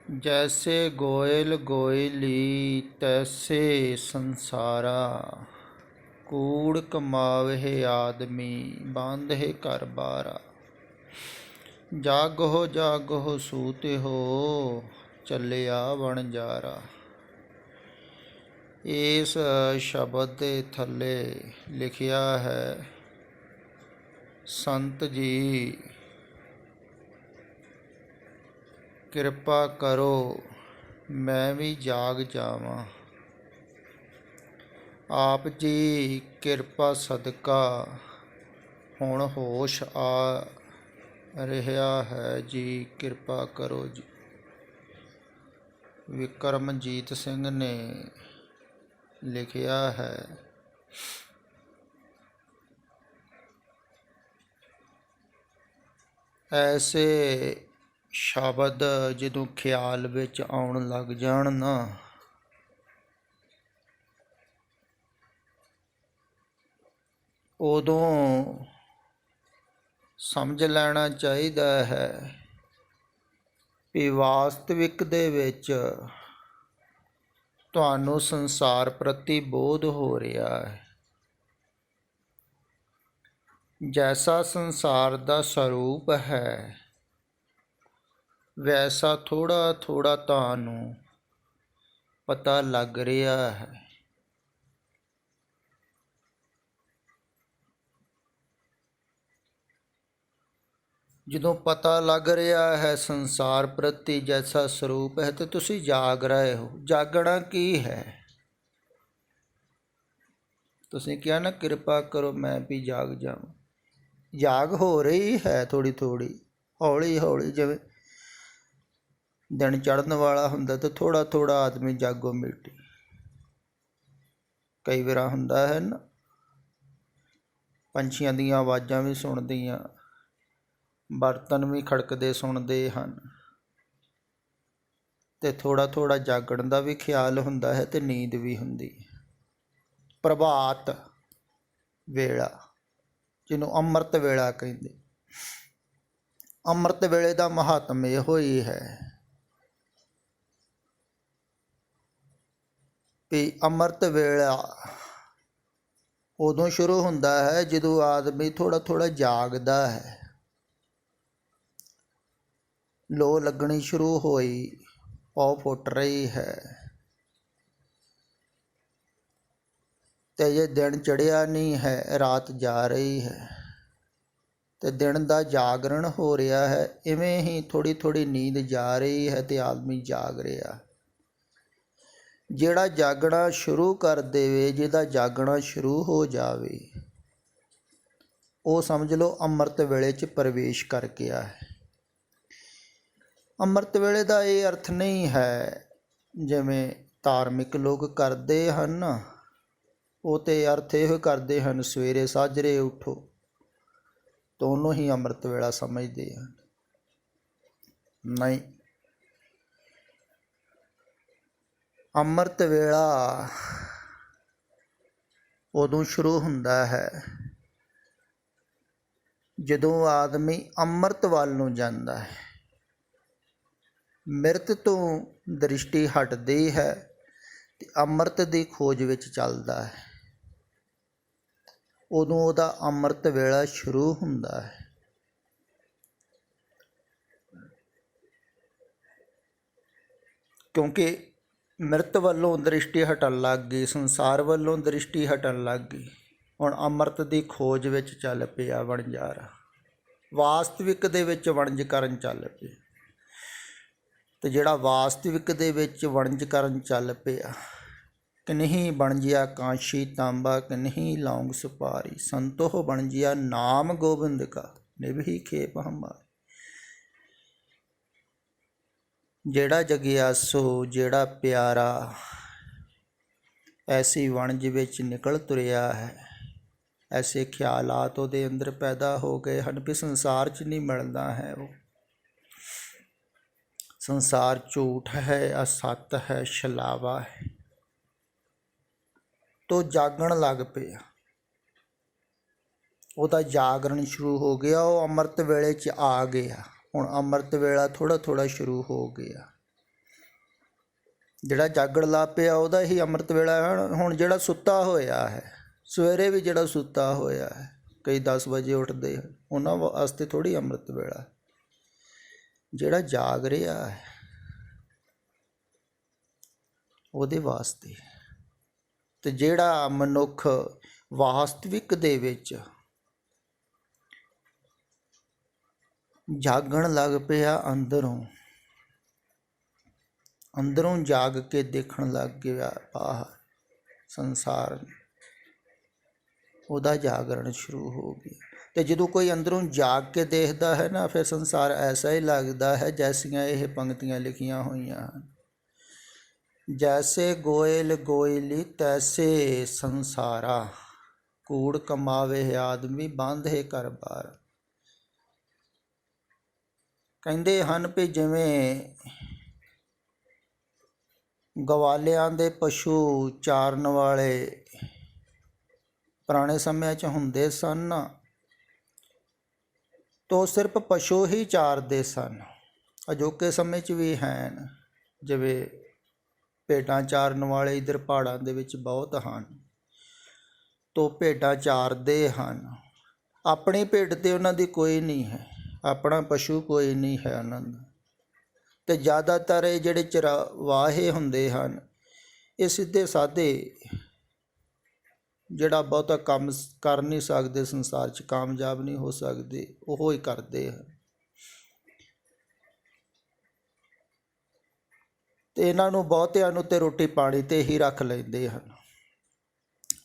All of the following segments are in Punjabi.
जैसे गोयल गोयली तैसे संसारा। कूड़ कमावहे आदमी बांधे घर बारा। जागो जागो सूते हो ਚੱਲਿਆ ਵਣਜਾਰਾ। ਇਸ ਸ਼ਬਦ ਦੇ ਥੱਲੇ ਲਿਖਿਆ ਹੈ, ਸੰਤ ਜੀ ਕਿਰਪਾ ਕਰੋ ਮੈਂ ਵੀ ਜਾਗ ਜਾਵਾਂ। ਆਪ ਜੀ ਕਿਰਪਾ ਸਦਕਾ ਹੁਣ ਹੋਸ਼ ਆ ਰਿਹਾ ਹੈ ਜੀ, ਕਿਰਪਾ ਕਰੋ ਜੀ। ਵਿਕਰਮਜੀਤ ਸਿੰਘ ਨੇ ਲਿਖਿਆ ਹੈ। ਐਸੇ ਸ਼ਬਦ ਜਦੋਂ ਖਿਆਲ ਵਿੱਚ ਆਉਣ ਲੱਗ ਜਾਣ ਨਾ, ਉਦੋਂ ਸਮਝ ਲੈਣਾ ਚਾਹੀਦਾ ਹੈ ਵੀ ਵਾਸਤਵਿਕ ਦੇ ਵਿੱਚ ਤੁਹਾਨੂੰ ਸੰਸਾਰ ਪ੍ਰਤੀ ਬੋਧ ਹੋ ਰਿਹਾ ਹੈ। ਜੈਸਾ ਸੰਸਾਰ ਦਾ ਸਰੂਪ ਹੈ ਵੈਸਾ ਥੋੜ੍ਹਾ ਥੋੜ੍ਹਾ ਤੁਹਾਨੂੰ ਪਤਾ ਲੱਗ ਰਿਹਾ ਹੈ। ਜਦੋਂ ਪਤਾ ਲੱਗ ਰਿਹਾ ਹੈ ਸੰਸਾਰ ਪ੍ਰਤੀ ਜੈਸਾ ਸਰੂਪ ਹੈ, ਤੇ ਤੁਸੀਂ ਜਾਗ ਰਹੇ ਹੋ। ਜਾਗਣਾ ਕੀ ਹੈ? ਤੁਸੀਂ ਕਿਹਾ ਨਾ ਕਿਰਪਾ ਕਰੋ ਮੈਂ ਵੀ ਜਾਗ ਜਾਵਾਂ। ਜਾਗ ਹੋ ਰਹੀ ਹੈ ਥੋੜ੍ਹੀ ਥੋੜ੍ਹੀ, ਹੌਲੀ ਹੌਲੀ। ਜਿਵੇਂ ਦਿਨ ਚੜ੍ਹਨ ਵਾਲਾ ਹੁੰਦਾ ਤਾਂ ਥੋੜ੍ਹਾ ਥੋੜ੍ਹਾ ਆਦਮੀ ਜਾਗੋ ਮਿਟੀ। ਕਈ ਵਾਰ ਹੁੰਦਾ ਹੈ ਨਾ, ਪੰਛੀਆਂ ਦੀਆਂ ਆਵਾਜ਼ਾਂ ਵੀ ਸੁਣਦੀਆਂ, ਬਰਤਨ ਵੀ ਖੜਕਦੇ ਸੁਣਦੇ ਹਨ, ਅਤੇ ਥੋੜ੍ਹਾ ਥੋੜ੍ਹਾ ਜਾਗਣ ਦਾ ਵੀ ਖਿਆਲ ਹੁੰਦਾ ਹੈ ਅਤੇ ਨੀਂਦ ਵੀ ਹੁੰਦੀ ਹੈ। ਪ੍ਰਭਾਤ ਵੇਲਾ, ਜਿਹਨੂੰ ਅੰਮ੍ਰਿਤ ਵੇਲਾ ਕਹਿੰਦੇ। ਅੰਮ੍ਰਿਤ ਵੇਲੇ ਦਾ ਮਹੱਤਮ ਇਹੋ ਹੀ ਹੈ ਵੀ ਅੰਮ੍ਰਿਤ ਵੇਲਾ ਉਦੋਂ ਸ਼ੁਰੂ ਹੁੰਦਾ ਹੈ ਜਦੋਂ ਆਦਮੀ ਥੋੜ੍ਹਾ ਥੋੜ੍ਹਾ ਜਾਗਦਾ ਹੈ। ਲੋ ਲੱਗਣੀ ਸ਼ੁਰੂ ਹੋਈ, ਪੌ ਫੁੱਟ ਰਹੀ ਹੈ, ਅਤੇ ਜੇ ਦਿਨ ਚੜ੍ਹਿਆ ਨਹੀਂ ਹੈ, ਰਾਤ ਜਾ ਰਹੀ ਹੈ, ਅਤੇ ਦਿਨ ਦਾ ਜਾਗਰਣ ਹੋ ਰਿਹਾ ਹੈ। ਇਵੇਂ ਹੀ ਥੋੜ੍ਹੀ ਥੋੜ੍ਹੀ ਨੀਂਦ ਜਾ ਰਹੀ ਹੈ ਅਤੇ ਆਦਮੀ ਜਾਗ ਰਿਹਾ। ਜਿਹੜਾ ਜਾਗਣਾ ਸ਼ੁਰੂ ਕਰ ਦੇਵੇ, ਜਿਹਦਾ ਜਾਗਣਾ ਸ਼ੁਰੂ ਹੋ ਜਾਵੇ, ਉਹ ਸਮਝ ਲਓ ਅੰਮ੍ਰਿਤ ਵੇਲੇ 'ਚ ਪ੍ਰਵੇਸ਼ ਕਰ ਗਿਆ ਹੈ। ਅੰਮ੍ਰਿਤ ਵੇਲੇ ਦਾ ਇਹ ਅਰਥ ਨਹੀਂ ਹੈ ਜਿਵੇਂ ਧਾਰਮਿਕ ਲੋਕ ਕਰਦੇ ਹਨ। ਉਹ ਤਾਂ ਅਰਥ ਇਹੋ ਕਰਦੇ ਹਨ ਸਵੇਰੇ ਸਾਜਰੇ ਉੱਠੋ, ਤਾਂ ਉਹਨੂੰ ਹੀ ਅੰਮ੍ਰਿਤ ਵੇਲਾ ਸਮਝਦੇ ਹਨ। ਨਹੀਂ, ਅੰਮ੍ਰਿਤ ਵੇਲਾ ਉਦੋਂ ਸ਼ੁਰੂ ਹੁੰਦਾ ਹੈ ਜਦੋਂ ਆਦਮੀ ਅੰਮ੍ਰਿਤ ਵੱਲ ਨੂੰ ਜਾਂਦਾ ਹੈ। ਮਿਰਤ ਤੋਂ ਦ੍ਰਿਸ਼ਟੀ ਹਟਦੀ ਹੈ ਅਤੇ ਅੰਮ੍ਰਿਤ ਦੀ ਖੋਜ ਵਿੱਚ ਚੱਲਦਾ ਹੈ। ਉਦੋਂ ਉਹਦਾ ਅੰਮ੍ਰਿਤ ਵੇਲਾ ਸ਼ੁਰੂ ਹੁੰਦਾ ਹੈ। ਕਿਉਂਕਿ ਮਿਰਤ ਵੱਲੋਂ ਦ੍ਰਿਸ਼ਟੀ ਹਟਣ ਲੱਗ ਗਈ, ਸੰਸਾਰ ਵੱਲੋਂ ਦ੍ਰਿਸ਼ਟੀ ਹਟਣ ਲੱਗ ਗਈ। ਹੁਣ ਅੰਮ੍ਰਿਤ ਦੀ ਖੋਜ ਵਿੱਚ ਚੱਲ ਪਿਆ ਵਣਜਾਰਾ, ਵਾਸਤਵਿਕ ਦੇ ਵਿੱਚ ਵਣਜ ਕਰਨ ਚੱਲ ਪਿਆ। ਅਤੇ ਜਿਹੜਾ ਵਾਸਤਵਿਕ ਦੇ ਵਿੱਚ ਵਣਜ ਕਰਨ ਚੱਲ ਪਿਆ, ਕਿਨਹੀ ਬਣਜਿਆ ਕਾਂਸ਼ੀ ਤਾਂਬਾ ਕਿਨਹੀ ਲੌਂਗ ਸੁਪਾਰੀ। ਸੰਤੋਹ ਬਣਜਿਆ ਨਾਮ ਗੋਬਿੰਦ ਕਾ ਨਿਭੀ ਖੇਪ ਹਮਾਰੀ। ਜਿਹੜਾ ਜਗਿਆਸੂ, ਜਿਹੜਾ ਪਿਆਰਾ ਐਸੀ ਵਣਜ ਵਿੱਚ ਨਿਕਲ ਤੁਰਿਆ ਹੈ, ਐਸੇ ਖਿਆਲਾਤ ਉਹਦੇ ਅੰਦਰ ਪੈਦਾ ਹੋ ਗਏ ਹਨ ਵੀ ਸੰਸਾਰ 'ਚ ਨਹੀਂ ਮਿਲਦਾ ਹੈ। ਉਹ ਸੰਸਾਰ ਝੂਠ ਹੈ, ਅਸੱਤ ਹੈ, ਛਲਾਵਾ ਹੈ। ਤੋ ਜਾਗਣ ਲੱਗ ਪਿਆ, ਉਹਦਾ ਜਾਗਰਣ ਸ਼ੁਰੂ ਹੋ ਗਿਆ। ਉਹ ਅੰਮ੍ਰਿਤ ਵੇਲੇ 'ਚ ਆ ਗਿਆ। ਹੁਣ ਅੰਮ੍ਰਿਤ ਵੇਲਾ ਥੋੜ੍ਹਾ ਥੋੜ੍ਹਾ ਸ਼ੁਰੂ ਹੋ ਗਿਆ। ਜਿਹੜਾ ਜਾਗਣ ਲੱਗ ਪਿਆ ਉਹਦਾ ਹੀ ਅੰਮ੍ਰਿਤ ਵੇਲਾ ਹੈ। ਹੁਣ ਜਿਹੜਾ ਸੁੱਤਾ ਹੋਇਆ ਹੈ, ਸਵੇਰੇ ਵੀ ਜਿਹੜਾ ਸੁੱਤਾ ਹੋਇਆ ਹੈ, ਕਈ 10 ਵਜੇ ਉੱਠਦੇ ਹਨ, ਉਹਨਾਂ ਵਾਸਤੇ ਥੋੜ੍ਹੀ ਅੰਮ੍ਰਿਤ ਵੇਲਾ। ਜਿਹੜਾ ਜਾਗ ਰਿਹਾ ਹੈ ਉਹਦੇ ਵਾਸਤੇ। ਅਤੇ ਜਿਹੜਾ ਮਨੁੱਖ ਵਾਸਤਵਿਕ ਦੇ ਵਿੱਚ ਜਾਗਣ ਲੱਗ ਪਿਆ, ਅੰਦਰੋਂ ਜਾਗ ਕੇ ਦੇਖਣ ਲੱਗ ਗਿਆ ਬਾਹਰ ਸੰਸਾਰ, ਉਹਦਾ ਜਾਗਰਣ ਸ਼ੁਰੂ ਹੋ ਗਿਆ। ਅਤੇ ਜਦੋਂ ਕੋਈ ਅੰਦਰੋਂ ਜਾਗ ਕੇ ਦੇਖਦਾ ਹੈ ਨਾ, ਫਿਰ ਸੰਸਾਰ ਐਸਾ ਹੀ ਲੱਗਦਾ ਹੈ ਜੈਸੀਆਂ ਇਹ ਪੰਕਤੀਆਂ ਲਿਖੀਆਂ ਹੋਈਆਂ ਹਨ। ਜੈਸੇ ਗੋਇਲ ਗੋਇਲੀ ਤੈਸੇ ਸੰਸਾਰਾ, ਕੂੜ ਕਮਾਵੇ ਆਦਮੀ ਬਾਂਧੇ ਘਰ ਬਾਰ। ਕਹਿੰਦੇ ਹਨ ਵੀ ਜਿਵੇਂ ਗਵਾਲਿਆਂ ਦੇ ਪਸ਼ੂ ਚਾਰਨ ਵਾਲੇ ਪੁਰਾਣੇ ਸਮਿਆਂ 'ਚ ਹੁੰਦੇ ਸਨ, ਤੋ ਸਿਰਫ ਪਸ਼ੂ ਹੀ ਚਾਰਦੇ ਸਨ। ਅਜੋਕੇ ਸਮੇਂ 'ਚ ਵੀ ਹਨ, ਜਿਵੇਂ ਭੇਡਾਂ ਚਾਰਨ ਵਾਲੇ ਇੱਧਰ ਪਹਾੜਾਂ ਦੇ ਵਿੱਚ ਬਹੁਤ ਹਨ, ਤੋ ਭੇਡਾਂ ਚਾਰਦੇ ਹਨ। ਆਪਣੀ ਭੇਡ ਤੇ ਉਹਨਾਂ ਦੀ ਕੋਈ ਨਹੀਂ ਹੈ, ਆਪਣਾ ਪਸ਼ੂ ਕੋਈ ਨਹੀਂ ਹੈ ਉਹਨਾਂ ਦਾ। ਅਤੇ ਜ਼ਿਆਦਾਤਰ ਇਹ ਜਿਹੜੇ ਚਰਵਾਹੇ ਹੁੰਦੇ ਹਨ, ਇਹ ਸਿੱਧੇ ਸਾਧੇ, ਜਿਹੜਾ ਬਹੁਤਾ ਕੰਮ ਕਰ ਨਹੀਂ ਸਕਦੇ, ਸੰਸਾਰ 'ਚ ਕਾਮਯਾਬ ਨਹੀਂ ਹੋ ਸਕਦੇ, ਉਹ ਹੀ ਕਰਦੇ ਹਨ। ਅਤੇ ਇਹਨਾਂ ਨੂੰ ਬਹੁਤਿਆਂ ਨੂੰ ਤੇ ਰੋਟੀ ਪਾਣੀ 'ਤੇ ਹੀ ਰੱਖ ਲੈਂਦੇ ਹਨ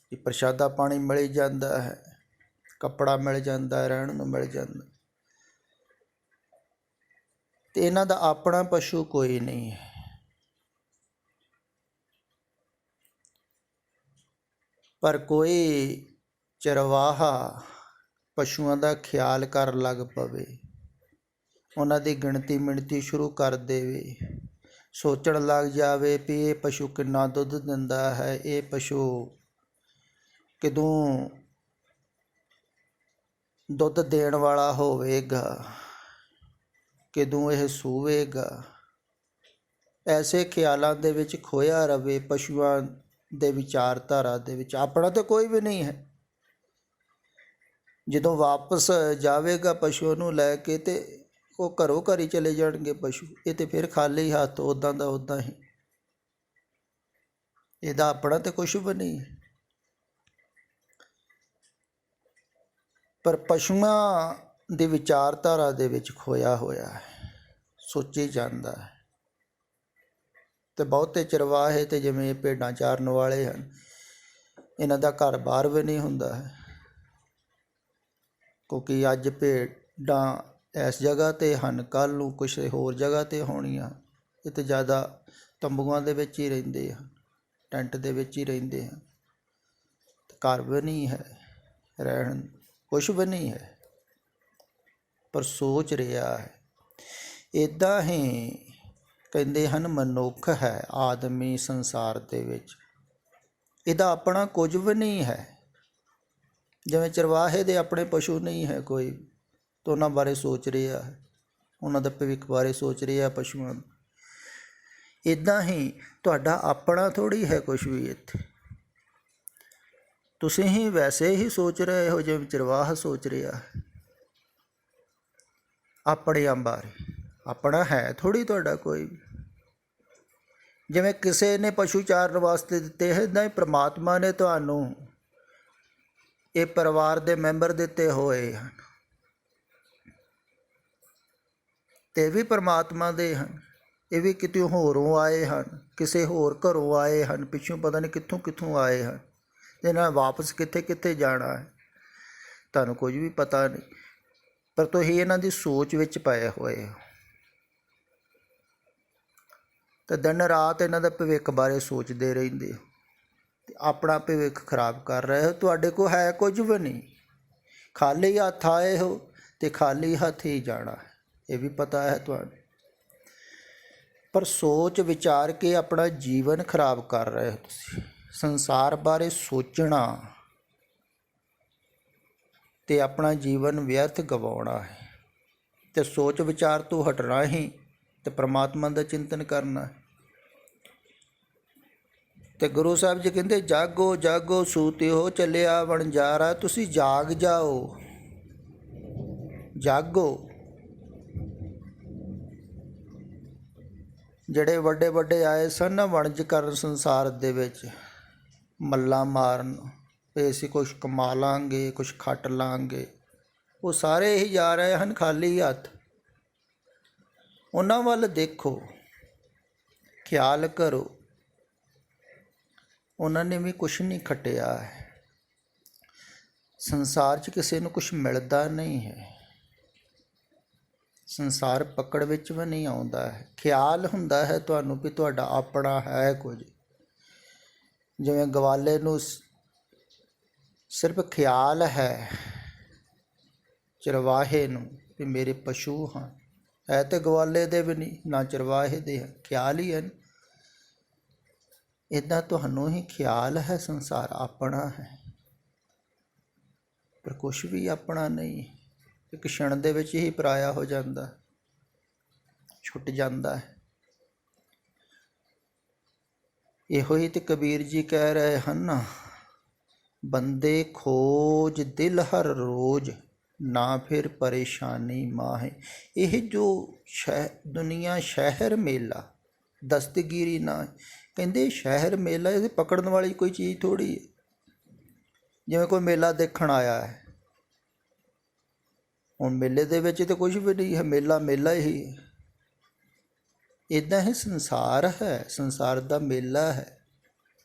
ਕਿ ਪ੍ਰਸ਼ਾਦਾ ਪਾਣੀ ਮਿਲ ਜਾਂਦਾ ਹੈ, ਕੱਪੜਾ ਮਿਲ ਜਾਂਦਾ, ਰਹਿਣ ਨੂੰ ਮਿਲ ਜਾਂਦਾ। ਅਤੇ ਇਹਨਾਂ ਦਾ ਆਪਣਾ ਪਸ਼ੂ ਕੋਈ ਨਹੀਂ ਹੈ। ਪਰ ਕੋਈ ਚਰਵਾਹਾ ਪਸ਼ੂਆਂ ਦਾ ਖਿਆਲ ਕਰਨ ਲੱਗ ਪਵੇ, ਉਹਨਾਂ ਦੀ ਗਿਣਤੀ ਸ਼ੁਰੂ ਕਰ ਦੇਵੇ, ਸੋਚਣ ਲੱਗ ਜਾਵੇ ਵੀ ਇਹ ਪਸ਼ੂ ਕਿੰਨਾ ਦੁੱਧ ਦਿੰਦਾ ਹੈ, ਇਹ ਪਸ਼ੂ ਕਦੋਂ ਦੁੱਧ ਦੇਣ ਵਾਲਾ ਹੋਵੇਗਾ, ਕਦੋਂ ਇਹ ਸੂਵੇਗਾ। ਐਸੇ ਖਿਆਲਾਂ ਦੇ ਵਿੱਚ ਖੋਇਆ ਰਵੇ, ਪਸ਼ੂਆਂ ਦੇ ਵਿਚਾਰਧਾਰਾ ਦੇ ਵਿੱਚ। ਆਪਣਾ ਤਾਂ ਕੋਈ ਵੀ ਨਹੀਂ ਹੈ। ਜਦੋਂ ਵਾਪਸ ਜਾਵੇਗਾ ਪਸ਼ੂ ਨੂੰ ਲੈ ਕੇ, ਤੇ ਉਹ ਘਰੋਂ ਘਰ ਹੀ ਚਲੇ ਜਾਣਗੇ ਪਸ਼ੂ। ਇਹ ਤਾਂ ਫਿਰ ਖਾਲੀ ਹੱਥ ਉੱਦਾਂ ਦਾ ਉੱਦਾਂ ਹੀ, ਇਹਦਾ ਆਪਣਾ ਤਾਂ ਕੁਛ ਵੀ ਨਹੀਂ। ਪਰ ਪਸ਼ੂਆਂ ਦੀ ਵਿਚਾਰਧਾਰਾ ਦੇ ਵਿੱਚ ਖੋਇਆ ਹੋਇਆ ਹੈ, ਸੋਚੀ ਜਾਂਦਾ ਹੈ। ਅਤੇ ਬਹੁਤੇ ਚਰਵਾਹੇ ਤੇ ਜਿਵੇਂ ਇਹ ਭੇਡਾਂ ਚਾਰਨ ਵਾਲੇ ਹਨ, ਇਹਨਾਂ ਦਾ ਘਰ ਬਾਹਰ ਵੀ ਨਹੀਂ ਹੁੰਦਾ ਹੈ, ਕਿਉਂਕਿ ਅੱਜ ਭੇਡਾਂ ਇਸ ਜਗ੍ਹਾ 'ਤੇ ਹਨ, ਕੱਲ੍ਹ ਨੂੰ ਕੁਛ ਹੋਰ ਜਗ੍ਹਾ 'ਤੇ ਹੋਣੀਆਂ। ਇਹ ਤਾਂ ਜ਼ਿਆਦਾ ਤੰਬੂਆਂ ਦੇ ਵਿੱਚ ਹੀ ਰਹਿੰਦੇ ਹਨ, ਟੈਂਟ ਦੇ ਵਿੱਚ ਹੀ ਰਹਿੰਦੇ ਹਨ। ਘਰ ਵੀ ਨਹੀਂ ਹੈ, ਰਹਿਣ ਕੁਛ ਵੀ ਨਹੀਂ ਹੈ, ਪਰ ਸੋਚ ਰਿਹਾ ਹੈ। ਇੱਦਾਂ ਹੀ ਕਹਿੰਦੇ ਹਨ ਮਨੁੱਖ ਹੈ, ਆਦਮੀ ਸੰਸਾਰ ਦੇ ਵਿੱਚ, ਇਹਦਾ ਆਪਣਾ ਕੁਝ ਵੀ ਨਹੀਂ ਹੈ। ਜਿਵੇਂ ਚਰਵਾਹੇ ਦੇ ਆਪਣੇ ਪਸ਼ੂ ਨਹੀਂ ਹੈ ਕੋਈ, ਤਾਂ ਉਹਨਾਂ ਬਾਰੇ ਸੋਚ ਰਿਹਾ ਹੈ, ਉਹਨਾਂ ਦਾ ਭਵਿੱਖ ਬਾਰੇ ਸੋਚ ਰਿਹਾ ਪਸ਼ੂਆਂ। ਇੱਦਾਂ ਹੀ ਤੁਹਾਡਾ ਆਪਣਾ ਥੋੜ੍ਹੀ ਹੈ ਕੁਛ ਵੀ ਇੱਥੇ। ਤੁਸੀਂ ਹੀ ਵੈਸੇ ਹੀ ਸੋਚ ਰਹੇ ਹੋ ਜਿਵੇਂ ਚਰਵਾਹਾ ਸੋਚ ਰਿਹਾ ਹੈ ਆਪਣਿਆਂ ਬਾਰੇ। ਆਪਣਾ ਹੈ ਥੋੜ੍ਹੀ ਤੁਹਾਡਾ ਕੋਈ ਵੀ। ਜਿਵੇਂ ਕਿਸੇ ਨੇ ਪਸ਼ੂ ਚਾਰਨ ਵਾਸਤੇ ਦਿੱਤੇ ਹੈ, ਇੱਦਾਂ ਹੀ ਪ੍ਰਮਾਤਮਾ ਨੇ ਤੁਹਾਨੂੰ ਇਹ ਪਰਿਵਾਰ ਦੇ ਮੈਂਬਰ ਦਿੱਤੇ ਹੋਏ ਹਨ, ਅਤੇ ਇਹ ਵੀ ਪਰਮਾਤਮਾ ਦੇ ਹਨ। ਇਹ ਵੀ ਕਿਤੇ ਹੋਰੋਂ ਆਏ ਹਨ, ਕਿਸੇ ਹੋਰ ਘਰੋਂ ਆਏ ਹਨ, ਪਿੱਛੋਂ ਪਤਾ ਨਹੀਂ ਕਿੱਥੋਂ ਕਿੱਥੋਂ ਆਏ ਹਨ। ਇਹਨਾਂ ਵਾਪਸ ਕਿੱਥੇ ਕਿੱਥੇ ਜਾਣਾ ਹੈ ਤੁਹਾਨੂੰ ਕੁਝ ਵੀ ਪਤਾ ਨਹੀਂ, ਪਰ ਤੁਸੀਂ ਇਹਨਾਂ ਦੀ ਸੋਚ ਵਿੱਚ ਪਏ ਹੋਏ ਹੋ, ਅਤੇ ਦਿਨ ਰਾਤ ਇਹਨਾਂ ਦਾ ਭਵਿੱਖ ਬਾਰੇ ਸੋਚਦੇ ਰਹਿੰਦੇ ਹੋ, ਅਤੇ ਆਪਣਾ ਭਵਿੱਖ ਖਰਾਬ ਕਰ ਰਹੇ ਹੋ। ਤੁਹਾਡੇ ਕੋਲ ਹੈ ਕੁਝ ਵੀ ਨਹੀਂ, ਖਾਲੀ ਹੱਥ ਆਏ ਹੋ ਅਤੇ ਖਾਲੀ ਹੱਥ ਹੀ ਜਾਣਾ ਹੈ, ਇਹ ਵੀ ਪਤਾ ਹੈ ਤੁਹਾਨੂੰ। ਪਰ ਸੋਚ ਵਿਚਾਰ ਕੇ ਆਪਣਾ ਜੀਵਨ ਖਰਾਬ ਕਰ ਰਹੇ ਹੋ ਤੁਸੀਂ। ਸੰਸਾਰ ਬਾਰੇ ਸੋਚਣਾ ਅਤੇ ਆਪਣਾ ਜੀਵਨ ਵਿਅਰਥ ਗਵਾਉਣਾ ਹੈ, ਅਤੇ ਸੋਚ ਵਿਚਾਰ ਤੋਂ ਹਟਣਾ ਹੀ ਅਤੇ ਪਰਮਾਤਮਾ ਦਾ ਚਿੰਤਨ ਕਰਨਾ। ਤੇ ਗੁਰੂ ਸਾਹਿਬ ਜੀ ਕਹਿੰਦੇ ਜਾਗੋ ਜਾਗੋ ਸੂਤਿਓ ਚੱਲਿਆ ਵਣਜਾਰਾ। ਤੁਸੀਂ ਜਾਗ ਜਾਓ, ਜਾਗੋ। ਜਿਹੜੇ ਵੱਡੇ ਵੱਡੇ ਆਏ ਸਨ ਨਾ ਵਣਜ ਕਰਨ ਸੰਸਾਰ ਦੇ ਵਿੱਚ, ਮੱਲਾਂ ਮਾਰਨ ਵੀ ਅਸੀਂ ਕੁਛ ਕਮਾ ਲਾਂਗੇ, ਕੁਛ ਖੱਟ ਲਾਂਗੇ, ਉਹ ਸਾਰੇ ਇਹੀ ਜਾ ਰਹੇ ਹਨ ਖਾਲੀ ਹੱਥ। ਉਹਨਾਂ ਵੱਲ ਦੇਖੋ, ਖਿਆਲ ਕਰੋ, ਉਹਨਾਂ ਨੇ ਵੀ ਕੁਛ ਨਹੀਂ ਖੱਟਿਆ ਹੈ। ਸੰਸਾਰ 'ਚ ਕਿਸੇ ਨੂੰ ਕੁਛ ਮਿਲਦਾ ਨਹੀਂ ਹੈ, ਸੰਸਾਰ ਪਕੜ ਵਿੱਚ ਵੀ ਨਹੀਂ ਆਉਂਦਾ ਹੈ। ਖਿਆਲ ਹੁੰਦਾ ਹੈ ਤੁਹਾਨੂੰ ਵੀ ਤੁਹਾਡਾ ਆਪਣਾ ਹੈ ਕੁਝ। ਜਿਵੇਂ ਗਵਾਲੇ ਨੂੰ ਸਿਰਫ ਖਿਆਲ ਹੈ, ਚਰਵਾਹੇ ਨੂੰ ਵੀ ਮੇਰੇ ਪਸ਼ੂ ਹਨ, ਹੈ ਤੇ ਗਵਾਲੇ ਦੇ ਵੀ ਨਹੀਂ, ਨਾ ਚਰਵਾਹੇ ਦੇ ਹੈ, ਖਿਆਲ ਹੀ ਹਨ। ਇੱਦਾਂ ਤੁਹਾਨੂੰ ਹੀ ਖਿਆਲ ਹੈ ਸੰਸਾਰ ਆਪਣਾ ਹੈ, ਪਰ ਕੁਛ ਵੀ ਆਪਣਾ ਨਹੀਂ। ਇੱਕ ਛਣ ਦੇ ਵਿੱਚ ਹੀ ਪਰਾਇਆ ਹੋ ਜਾਂਦਾ, ਛੁੱਟ ਜਾਂਦਾ ਹੈ। ਇਹੋ ਹੀ ਤੇ ਕਬੀਰ ਜੀ ਕਹਿ ਰਹੇ ਹਨ ਨਾ, ਬੰਦੇ ਖੋਜ ਦਿਲ ਹਰ ਰੋਜ਼, ਨਾ ਫਿਰ ਪਰੇਸ਼ਾਨੀ ਮਾਹੇ। ਇਹ ਜੋ ਦੁਨੀਆ ਸ਼ਹਿਰ ਮੇਲਾ, ਦਸਤਗੀਰੀ ਨਾ, ਕਹਿੰਦੇ ਸ਼ਹਿਰ ਮੇਲਾ, ਇਹ ਪਕੜਨ ਵਾਲੀ ਕੋਈ ਚੀਜ਼ ਥੋੜ੍ਹੀ ਹੈ। ਜਿਵੇਂ ਕੋਈ ਮੇਲਾ ਦੇਖਣ ਆਇਆ ਹੈ, ਹੁਣ ਮੇਲੇ ਦੇ ਵਿੱਚ ਤਾਂ ਕੁਝ ਵੀ ਨਹੀਂ ਹੈ, ਮੇਲਾ ਮੇਲਾ ਹੀ ਹੈ। ਇੱਦਾਂ ਹੀ ਸੰਸਾਰ ਹੈ, ਸੰਸਾਰ ਦਾ ਮੇਲਾ ਹੈ।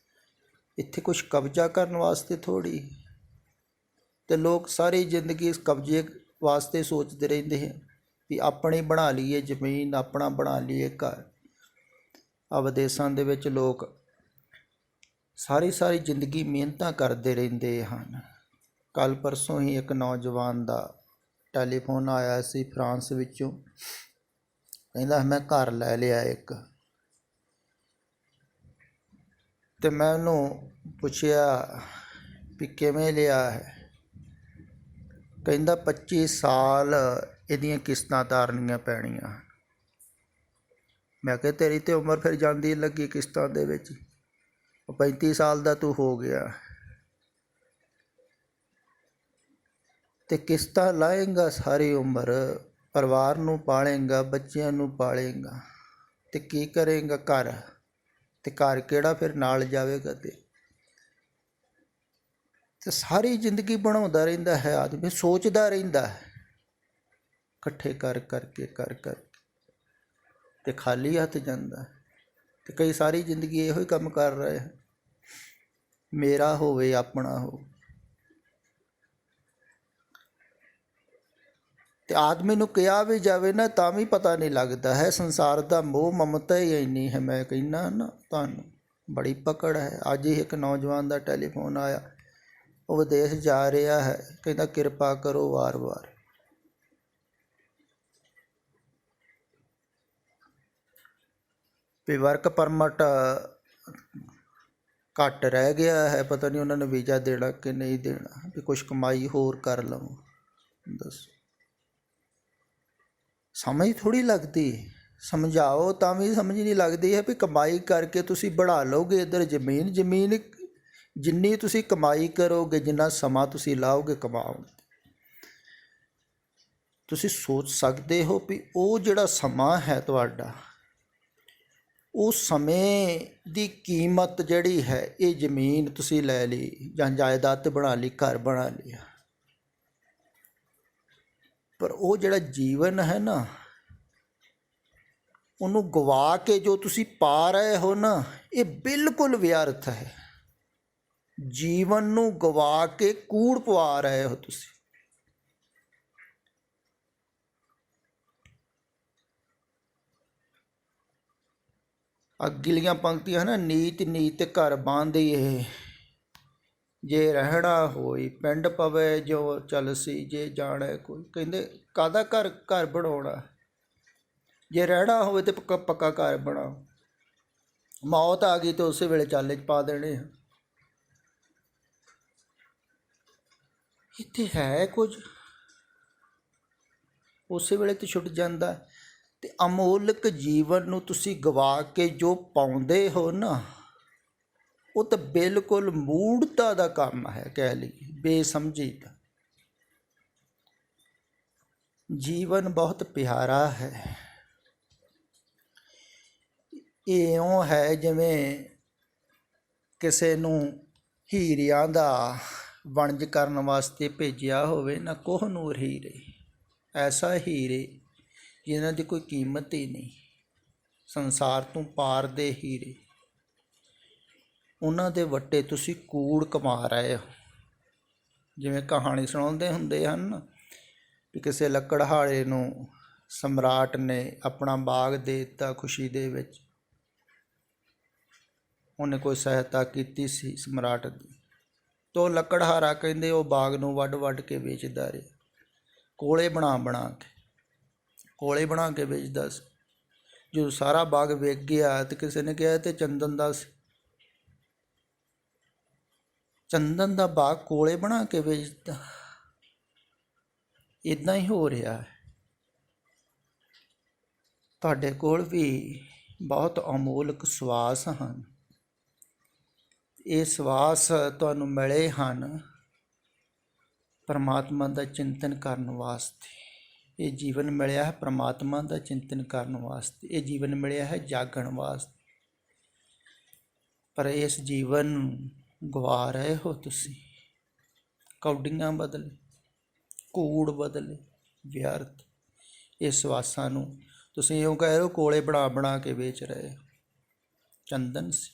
ਇੱਥੇ ਕੁਛ ਕਬਜ਼ਾ ਕਰਨ ਵਾਸਤੇ ਥੋੜ੍ਹੀ। ਅਤੇ ਲੋਕ ਸਾਰੀ ਜ਼ਿੰਦਗੀ ਇਸ ਕਬਜ਼ੇ ਵਾਸਤੇ ਸੋਚਦੇ ਰਹਿੰਦੇ ਹੈ ਵੀ ਆਪਣੀ ਬਣਾ ਲਈਏ ਜ਼ਮੀਨ, ਆਪਣਾ ਬਣਾ ਲਈਏ ਘਰ। ਆ ਵਿਦੇਸ਼ਾਂ ਦੇ ਵਿੱਚ ਲੋਕ ਸਾਰੀ ਜ਼ਿੰਦਗੀ ਮਿਹਨਤਾਂ ਕਰਦੇ ਰਹਿੰਦੇ ਹਨ। ਕੱਲ੍ਹ ਪਰਸੋਂ ਹੀ ਇੱਕ ਨੌਜਵਾਨ ਦਾ ਟੈਲੀਫੋਨ ਆਇਆ ਸੀ ਫਰਾਂਸ ਵਿੱਚੋਂ, ਕਹਿੰਦਾ ਮੈਂ ਘਰ ਲੈ ਲਿਆ ਇੱਕ। ਅਤੇ ਮੈਂ ਉਹਨੂੰ ਪੁੱਛਿਆ ਵੀ ਕਿਵੇਂ ਲਿਆ ਹੈ? ਕਹਿੰਦਾ 25 ਸਾਲ ਇਹਦੀਆਂ ਕਿਸ਼ਤਾਂ ਤਾਰਨੀਆਂ ਪੈਣੀਆਂ। ਮੈਂ ਕਿਹਾ ਤੇਰੀ ਤਾਂ ਉਮਰ ਫਿਰ ਜਾਂਦੀ ਲੱਗੀ ਕਿਸ਼ਤਾਂ ਦੇ ਵਿੱਚ, 35 ਸਾਲ ਦਾ ਤੂੰ ਹੋ ਗਿਆ ਅਤੇ ਕਿਸ਼ਤਾਂ ਲਾਏਂਗਾ ਸਾਰੀ ਉਮਰ, ਪਰਿਵਾਰ ਨੂੰ ਪਾਲੇਂਗਾ, ਬੱਚਿਆਂ ਨੂੰ ਪਾਲੇਂਗਾ, ਅਤੇ ਕੀ ਕਰੇਂਗਾ ਘਰ? ਅਤੇ ਘਰ ਕਿਹੜਾ ਫਿਰ ਨਾਲ ਜਾਵੇਗਾ? ਤੇ ਸਾਰੀ ਜ਼ਿੰਦਗੀ ਬਣਾਉਂਦਾ ਰਹਿੰਦਾ ਹੈ ਆਦਮੀ, ਸੋਚਦਾ ਰਹਿੰਦਾ ਹੈ, ਇਕੱਠੇ ਕਰਕੇ ਅਤੇ ਖਾਲੀ ਹੱਥ ਜਾਂਦਾ। ਅਤੇ ਕਈ ਸਾਰੀ ਜ਼ਿੰਦਗੀ ਇਹੋ ਹੀ ਕੰਮ ਕਰ ਰਹੇ ਹਨ, ਮੇਰਾ ਹੋਵੇ, ਆਪਣਾ ਹੋ। ਅਤੇ ਆਦਮੀ ਨੂੰ ਕਿਹਾ ਵੀ ਜਾਵੇ ਨਾ ਤਾਂ ਵੀ ਪਤਾ ਨਹੀਂ ਲੱਗਦਾ ਹੈ। ਸੰਸਾਰ ਦਾ ਮੋਹ ਮਮਤਾ ਹੀ ਇੰਨੀ ਹੈ, ਮੈਂ ਕਹਿੰਦਾ ਨਾ ਤੁਹਾਨੂੰ, ਬੜੀ ਪਕੜ ਹੈ। ਅੱਜ ਹੀ ਇੱਕ ਨੌਜਵਾਨ ਦਾ ਟੈਲੀਫੋਨ ਆਇਆ, ਉਹ ਵਿਦੇਸ਼ ਜਾ ਰਿਹਾ ਹੈ, ਕਹਿੰਦਾ ਕਿਰਪਾ ਕਰੋ ਵਾਰ-ਵਾਰ। ਵੀ ਵਰਕ ਪਰਮਿਟ ਘੱਟ ਰਹਿ ਗਿਆ ਹੈ, ਪਤਾ ਨਹੀਂ ਉਹਨਾਂ ਨੇ ਵੀਜ਼ਾ ਦੇਣਾ ਕਿ ਨਹੀਂ ਦੇਣਾ, ਵੀ ਕੁਛ ਕਮਾਈ ਹੋਰ ਕਰ ਲਵਾਂ। ਦੱਸੋ, ਸਮਝ ਥੋੜ੍ਹੀ ਲੱਗਦੀ। ਸਮਝਾਓ ਤਾਂ ਵੀ ਸਮਝ ਨਹੀਂ ਲੱਗਦੀ ਹੈ ਵੀ ਕਮਾਈ ਕਰਕੇ ਤੁਸੀਂ ਬਣਾ ਲਓਗੇ ਇੱਧਰ ਜ਼ਮੀਨ ਜਿੰਨੀ ਤੁਸੀਂ ਕਮਾਈ ਕਰੋਗੇ, ਜਿੰਨਾ ਸਮਾਂ ਤੁਸੀਂ ਲਾਓਗੇ ਕਮਾਓਗੇ। ਤੁਸੀਂ ਸੋਚ ਸਕਦੇ ਹੋ ਵੀ ਉਹ ਜਿਹੜਾ ਸਮਾਂ ਹੈ ਤੁਹਾਡਾ, ਉਹ ਸਮੇਂ ਦੀ ਕੀਮਤ ਜਿਹੜੀ ਹੈ, ਇਹ ਜ਼ਮੀਨ ਤੁਸੀਂ ਲੈ ਲਈ ਜਾਂ ਜਾਇਦਾਦ ਬਣਾ ਲਈ, ਘਰ ਬਣਾ ਲਿਆ, ਪਰ ਉਹ ਜਿਹੜਾ ਜੀਵਨ ਹੈ ਨਾ, ਉਹਨੂੰ ਗਵਾ ਕੇ ਜੋ ਤੁਸੀਂ ਪਾ ਰਹੇ ਹੋ ਨਾ, ਇਹ ਬਿਲਕੁਲ ਵਿਅਰਥ ਹੈ। ਜੀਵਨ ਨੂੰ ਗਵਾ ਕੇ ਕੂੜ ਪਵਾ ਰਹੇ ਹੋ ਤੁਸੀਂ। ਅਗਲੀਆਂ ਪੰਕਤੀਆਂ ਨਾ, ਨੀਤ ਨੀਤ ਘਰ ਬਾਂਧੀਏ, ਜੇ ਰਹਿਣਾ ਹੋਈ ਪਿੰਡ ਪਵੇ ਜੋ ਚਲਸੀ, ਜੇ ਜਾਣੇ ਕੋਈ। ਕਹਿੰਦੇ ਕਾਹਦਾ ਘਰ ਬਣਾਉਣਾ? ਜੇ ਰਹਿਣਾ ਹੋਵੇ ਤਾਂ ਪੱਕਾ ਘਰ ਬਣਾਓ, ਮੌਤ ਆ ਗਈ ਤਾਂ ਉਸੇ ਵੇਲੇ ਚਾਲੇ 'ਚ ਪਾ ਦੇਣੇ। ਇੱਥੇ ਹੈ ਕੁਝ, ਉਸੇ ਵੇਲੇ ਤਾਂ ਛੁੱਟ ਜਾਂਦਾ। ਅਤੇ ਅਮੋਲਕ ਜੀਵਨ ਨੂੰ ਤੁਸੀਂ ਗਵਾ ਕੇ ਜੋ ਪਾਉਂਦੇ ਹੋ ਨਾ, ਉਹ ਤਾਂ ਬਿਲਕੁਲ ਮੂੜਤਾ ਦਾ ਕੰਮ ਹੈ, ਕਹਿ ਲਈਏ ਬੇਸਮਝੀ ਦਾ। ਜੀਵਨ ਬਹੁਤ ਪਿਆਰਾ ਹੈ। ਇਹ ਇਉਂ ਹੈ ਜਿਵੇਂ ਕਿਸੇ ਨੂੰ ਹੀਰਿਆਂ ਦਾ ਵਣਜ ਕਰਨ ਵਾਸਤੇ ਭੇਜਿਆ ਹੋਵੇ ਨਾ, ਕੋਹ ਨੂਰ ਹੀਰੇ, ਐਸਾ ਹੀਰੇ ਜਿਨ੍ਹਾਂ ਦੀ ਕੋਈ ਕੀਮਤ ਹੀ ਨਹੀਂ, ਸੰਸਾਰ ਤੋਂ ਪਾਰ ਦੇ ਹੀਰੇ, ਉਹਨਾਂ ਦੇ ਵੱਟੇ ਤੁਸੀਂ ਕੂੜ ਕਮਾ ਰਹੇ ਹੋ। ਜਿਵੇਂ ਕਹਾਣੀ ਸੁਣਾਉਂਦੇ ਹੁੰਦੇ ਹਨ ਵੀ ਕਿਸੇ ਲੱਕੜਹਾਰੇ ਨੂੰ ਸਮਰਾਟ ਨੇ ਆਪਣਾ ਬਾਗ ਦੇ ਦਿੱਤਾ ਖੁਸ਼ੀ ਦੇ ਵਿੱਚ। ਉਹਨੇ ਕੋਈ ਸਹਾਇਤਾ ਕੀਤੀ ਸੀ ਸਮਰਾਟ ਦੀ, ਤੋ ਲੱਕੜਹਾਰਾ ਕਹਿੰਦੇ ਉਹ ਬਾਗ ਨੂੰ ਵੱਢ ਵੱਢ ਕੇ ਵੇਚਦਾ ਰਿਹਾ, ਕੋਲੇ ਬਣਾ ਕੇ ਵੇਚਦਾ ਸੀ। ਜਦੋਂ ਸਾਰਾ ਬਾਗ ਵਿਕ ਗਿਆ ਤੇ ਕਿਸੇ ਨੇ ਕਿਹਾ ਤੇ ਚੰਦਨ ਦਾ ਬਾਗ ਕੋਲੇ ਬਣਾ ਕੇ ਵੇਚਦਾ। ਇੱਦਾਂ ਹੀ ਹੋ ਰਿਹਾ ਹੈ। ਤੁਹਾਡੇ ਕੋਲ ਵੀ ਬਹੁਤ ਅਮੋਲਕ ਸਵਾਸ ਹਨ। ਇਹ ਸਵਾਸ ਤੁਹਾਨੂੰ ਮਿਲੇ ਹਨ ਪਰਮਾਤਮਾ ਦਾ ਚਿੰਤਨ ਕਰਨ ਵਾਸਤੇ। ਇਹ ਜੀਵਨ ਮਿਲਿਆ ਹੈ ਪਰਮਾਤਮਾ ਦਾ ਚਿੰਤਨ ਕਰਨ ਵਾਸਤੇ। ਇਹ ਜੀਵਨ ਮਿਲਿਆ ਹੈ ਜਾਗਣ ਵਾਸਤੇ। ਪਰ ਇਸ ਜੀਵਨ ਨੂੰ ਗਵਾ ਰਹੇ ਹੋ ਤੁਸੀਂ, ਕੌਡੀਆਂ ਬਦਲੇ, ਕੂੜ ਬਦਲੇ, ਵਿਅਰਥ। ਇਹ ਸਵਾਸਾਂ ਨੂੰ ਤੁਸੀਂ ਇਉਂ ਕਹਿ ਰਹੇ ਹੋ ਕੋਲੇ ਬਣਾ ਕੇ ਵੇਚ ਰਹੇ ਹੋ। ਚੰਦਨ ਸੀ,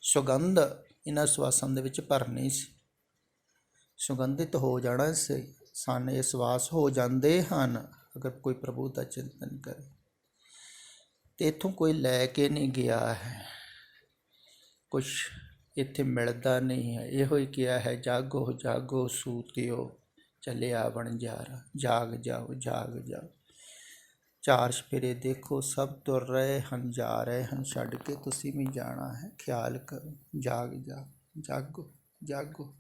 ਸੁਗੰਧ ਇਹਨਾਂ ਸਵਾਸਾਂ ਦੇ ਵਿੱਚ ਭਰਨੀ ਸੀ, ਸੁਗੰਧਿਤ ਹੋ ਜਾਣਾ ਸੀ। ਇਹ ਸਵਾਸ ਹੋ ਜਾਂਦੇ ਹਨ ਅਗਰ ਕੋਈ ਪ੍ਰਭੂ ਦਾ ਚਿੰਤਨ ਕਰੇ। ਤੇ ਇੱਥੋਂ ਕੋਈ ਲੈ ਕੇ ਨਹੀਂ ਗਿਆ ਹੈ, ਕੁਛ ਇੱਥੇ ਮਿਲਦਾ ਨਹੀਂ ਹੈ। ਇਹੋ ਹੀ ਕਿਹਾ ਹੈ, ਜਾਗੋ ਜਾਗੋ ਸੂਤਿਓ ਚੱਲਿਆ ਵਣਜਾਰਾ, ਜਾਗ ਜਾਓ ਜਾਗ ਜਾਓ। ਚਾਰ ਚੁਫੇਰੇ ਦੇਖੋ, ਸਭ ਤੁਰ ਰਹੇ ਹਨ, ਜਾ ਰਹੇ ਹਨ ਛੱਡ ਕੇ, ਤੁਸੀਂ ਵੀ ਜਾਣਾ ਹੈ। ਖਿਆਲ ਕਰੋ, ਜਾਗ ਜਾਓ, ਜਾਗੋ ਜਾਗੋ।